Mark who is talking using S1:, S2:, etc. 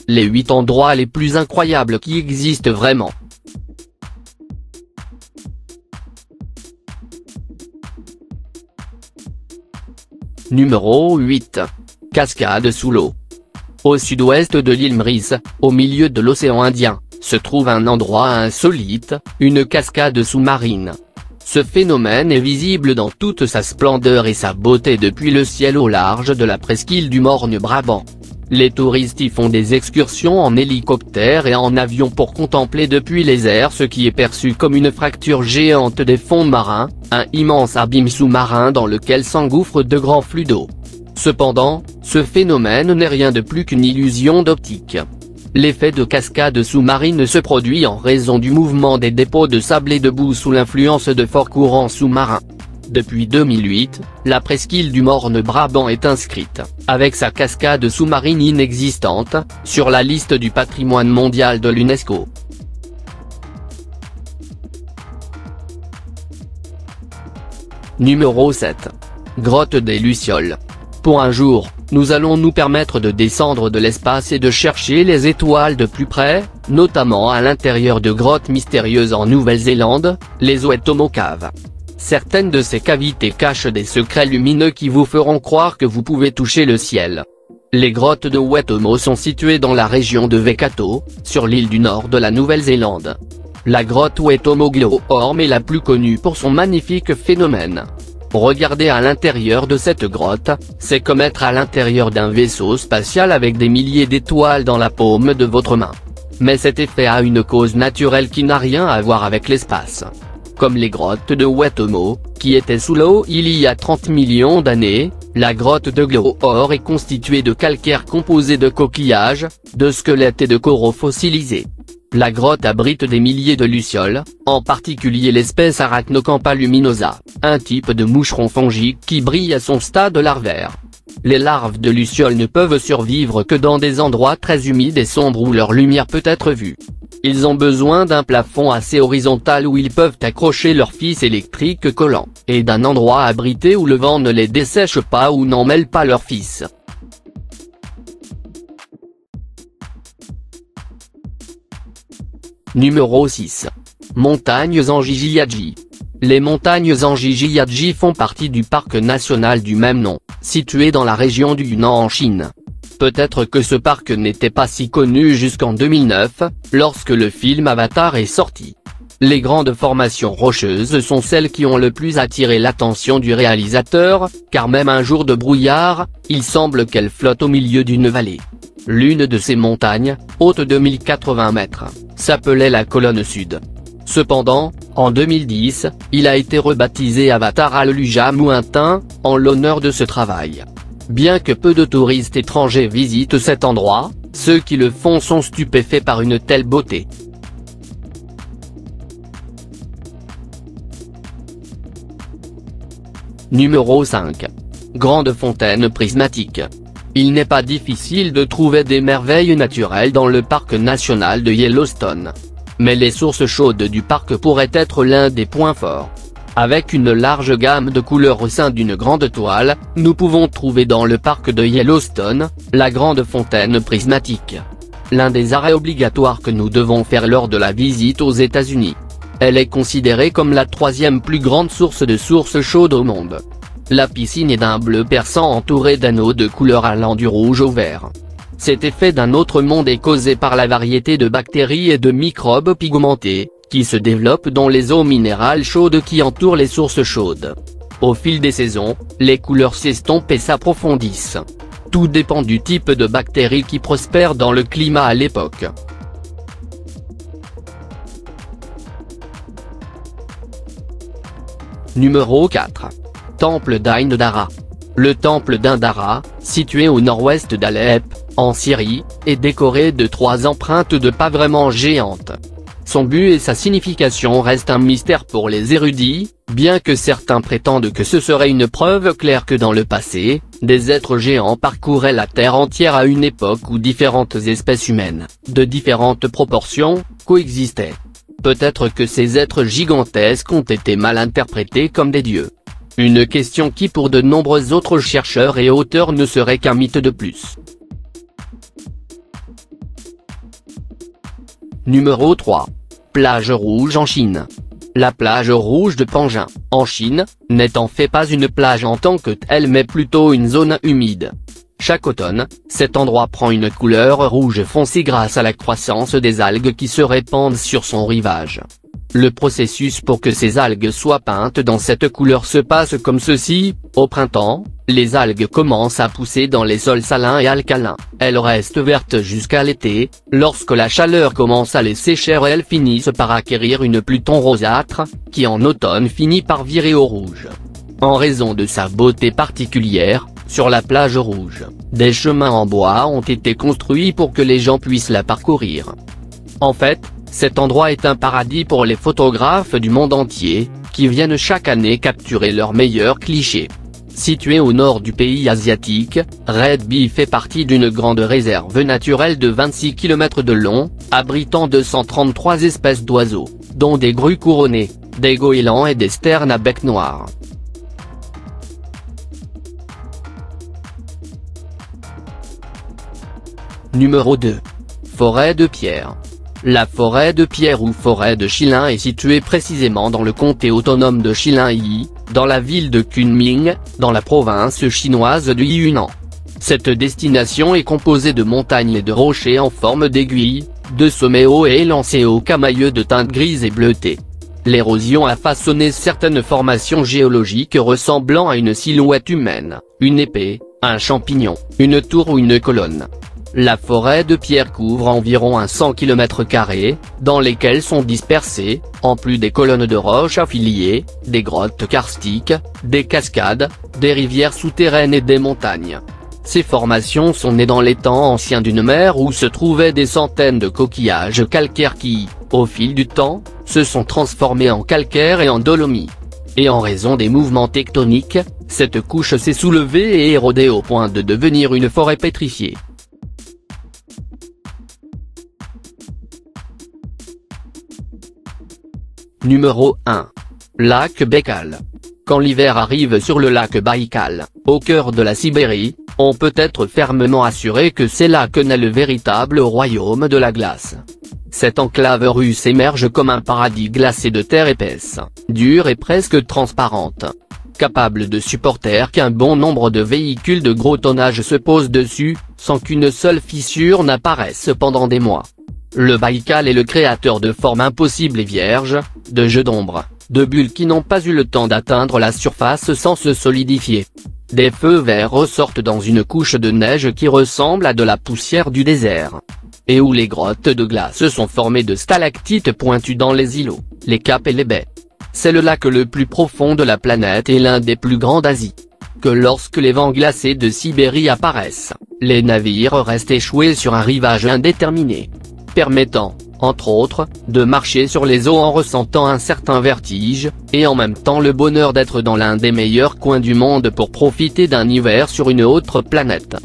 S1: Les 8 endroits les plus incroyables qui existent vraiment. Numéro 8. Cascade sous l'eau. Au sud-ouest de l'île Maurice, au milieu de l'océan Indien, se trouve un endroit insolite, une cascade sous-marine. Ce phénomène est visible dans toute sa splendeur et sa beauté depuis le ciel au large de la presqu'île du Morne-Brabant. Les touristes y font des excursions en hélicoptère et en avion pour contempler depuis les airs ce qui est perçu comme une fracture géante des fonds marins, un immense abîme sous-marin dans lequel s'engouffrent de grands flux d'eau. Cependant, ce phénomène n'est rien de plus qu'une illusion d'optique. L'effet de cascade sous-marine se produit en raison du mouvement des dépôts de sable et de boue sous l'influence de forts courants sous-marins. Depuis 2008, la presqu'île du Morne-Brabant est inscrite, avec sa cascade sous-marine inexistante, sur la liste du patrimoine mondial de l'UNESCO. Numéro 7. Grotte des Lucioles. Pour un jour, nous allons nous permettre de descendre de l'espace et de chercher les étoiles de plus près, notamment à l'intérieur de grottes mystérieuses en Nouvelle-Zélande, les Wetomo Caves. Certaines de ces cavités cachent des secrets lumineux qui vous feront croire que vous pouvez toucher le ciel. Les grottes de Wetomo sont situées dans la région de Waikato, sur l'île du nord de la Nouvelle-Zélande. La grotte Wetomo Glowworm est la plus connue pour son magnifique phénomène. Regarder à l'intérieur de cette grotte, c'est comme être à l'intérieur d'un vaisseau spatial avec des milliers d'étoiles dans la paume de votre main. Mais cet effet a une cause naturelle qui n'a rien à voir avec l'espace. Comme les grottes de Wetomo, qui étaient sous l'eau il y a 30 millions d'années, la grotte de Glowworm est constituée de calcaire composé de coquillages, de squelettes et de coraux fossilisés. La grotte abrite des milliers de lucioles, en particulier l'espèce Arachnocampa luminosa, un type de moucheron fongique qui brille à son stade larvaire. Les larves de lucioles ne peuvent survivre que dans des endroits très humides et sombres où leur lumière peut être vue. Ils ont besoin d'un plafond assez horizontal où ils peuvent accrocher leur fils électrique collant, et d'un endroit abrité où le vent ne les dessèche pas ou n'en mêle pas leur fils. Numéro 6. Montagnes Anji-Jiaji. Les montagnes Anji-Jiaji font partie du parc national du même nom, situé dans la région du Yunnan en Chine. Peut-être que ce parc n'était pas si connu jusqu'en 2009, lorsque le film Avatar est sorti. Les grandes formations rocheuses sont celles qui ont le plus attiré l'attention du réalisateur, car même un jour de brouillard, il semble qu'elles flottent au milieu d'une vallée. L'une de ces montagnes, haute de 1080 mètres, s'appelait la colonne sud. Cependant, en 2010, il a été rebaptisé Avatar al-Luja Muintin, en l'honneur de ce travail. Bien que peu de touristes étrangers visitent cet endroit, ceux qui le font sont stupéfaits par une telle beauté. Numéro 5. Grande fontaine prismatique. Il n'est pas difficile de trouver des merveilles naturelles dans le parc national de Yellowstone. Mais les sources chaudes du parc pourraient être l'un des points forts. Avec une large gamme de couleurs au sein d'une grande toile, nous pouvons trouver dans le parc de Yellowstone, la grande fontaine prismatique. L'un des arrêts obligatoires que nous devons faire lors de la visite aux États-Unis. Elle est considérée comme la 3e plus grande source de sources chaudes au monde. La piscine est d'un bleu perçant entouré d'anneaux de couleurs allant du rouge au vert. Cet effet d'un autre monde est causé par la variété de bactéries et de microbes pigmentés, qui se développent dans les eaux minérales chaudes qui entourent les sources chaudes. Au fil des saisons, les couleurs s'estompent et s'approfondissent. Tout dépend du type de bactéries qui prospèrent dans le climat à l'époque. Numéro 4. Temple d'Ain-Dara. Le temple d'Ain-Dara, situé au nord-ouest d'Alep, en Syrie, est décoré de 3 empreintes de pas vraiment géantes. Son but et sa signification restent un mystère pour les érudits, bien que certains prétendent que ce serait une preuve claire que dans le passé, des êtres géants parcouraient la Terre entière à une époque où différentes espèces humaines, de différentes proportions, coexistaient. Peut-être que ces êtres gigantesques ont été mal interprétés comme des dieux. Une question qui pour de nombreux autres chercheurs et auteurs ne serait qu'un mythe de plus. Numéro 3. Plage rouge en Chine. La plage rouge de Panjin, en Chine, n'est en fait pas une plage en tant que telle mais plutôt une zone humide. Chaque automne, cet endroit prend une couleur rouge foncé grâce à la croissance des algues qui se répandent sur son rivage. Le processus pour que ces algues soient peintes dans cette couleur se passe comme ceci: au printemps, les algues commencent à pousser dans les sols salins et alcalins, elles restent vertes jusqu'à l'été, lorsque la chaleur commence à les sécher elles finissent par acquérir une pluton rosâtre, qui en automne finit par virer au rouge. En raison de sa beauté particulière, sur la plage rouge, des chemins en bois ont été construits pour que les gens puissent la parcourir. En fait, cet endroit est un paradis pour les photographes du monde entier, qui viennent chaque année capturer leurs meilleurs clichés. Situé au nord du pays asiatique, Red Bee fait partie d'une grande réserve naturelle de 26 km de long, abritant 233 espèces d'oiseaux, dont des grues couronnées, des goélands et des sternes à bec noir. Numéro 2. Forêt de Pierre. La forêt de Pierre ou forêt de Shilin est située précisément dans le comté autonome de Shilin-Yi, dans la ville de Kunming, dans la province chinoise du Yunnan. Cette destination est composée de montagnes et de rochers en forme d'aiguille, de sommets hauts et élancés aux camailleux de teinte grise et bleutée. L'érosion a façonné certaines formations géologiques ressemblant à une silhouette humaine, une épée, un champignon, une tour ou une colonne. La forêt de Pierre couvre environ un 100 km², dans lesquels sont dispersées, en plus des colonnes de roches affiliées, des grottes karstiques, des cascades, des rivières souterraines et des montagnes. Ces formations sont nées dans les temps anciens d'une mer où se trouvaient des centaines de coquillages calcaires qui, au fil du temps, se sont transformés en calcaire et en dolomie. Et en raison des mouvements tectoniques, cette couche s'est soulevée et érodée au point de devenir une forêt pétrifiée. Numéro 1. Lac Baïkal. Quand l'hiver arrive sur le lac Baïkal, au cœur de la Sibérie, on peut être fermement assuré que c'est là que naît le véritable royaume de la glace. Cette enclave russe émerge comme un paradis glacé de terre épaisse, dure et presque transparente. Capable de supporter qu'un bon nombre de véhicules de gros tonnage se posent dessus, sans qu'une seule fissure n'apparaisse pendant des mois. Le Baïkal est le créateur de formes impossibles et vierges, de jeux d'ombre, de bulles qui n'ont pas eu le temps d'atteindre la surface sans se solidifier. Des feux verts ressortent dans une couche de neige qui ressemble à de la poussière du désert. Et où les grottes de glace sont formées de stalactites pointues dans les îlots, les caps et les baies. C'est le lac le plus profond de la planète et l'un des plus grands d'Asie. Que lorsque les vents glacés de Sibérie apparaissent, les navires restent échoués sur un rivage indéterminé, permettant, entre autres, de marcher sur les eaux en ressentant un certain vertige, et en même temps le bonheur d'être dans l'un des meilleurs coins du monde pour profiter d'un hiver sur une autre planète.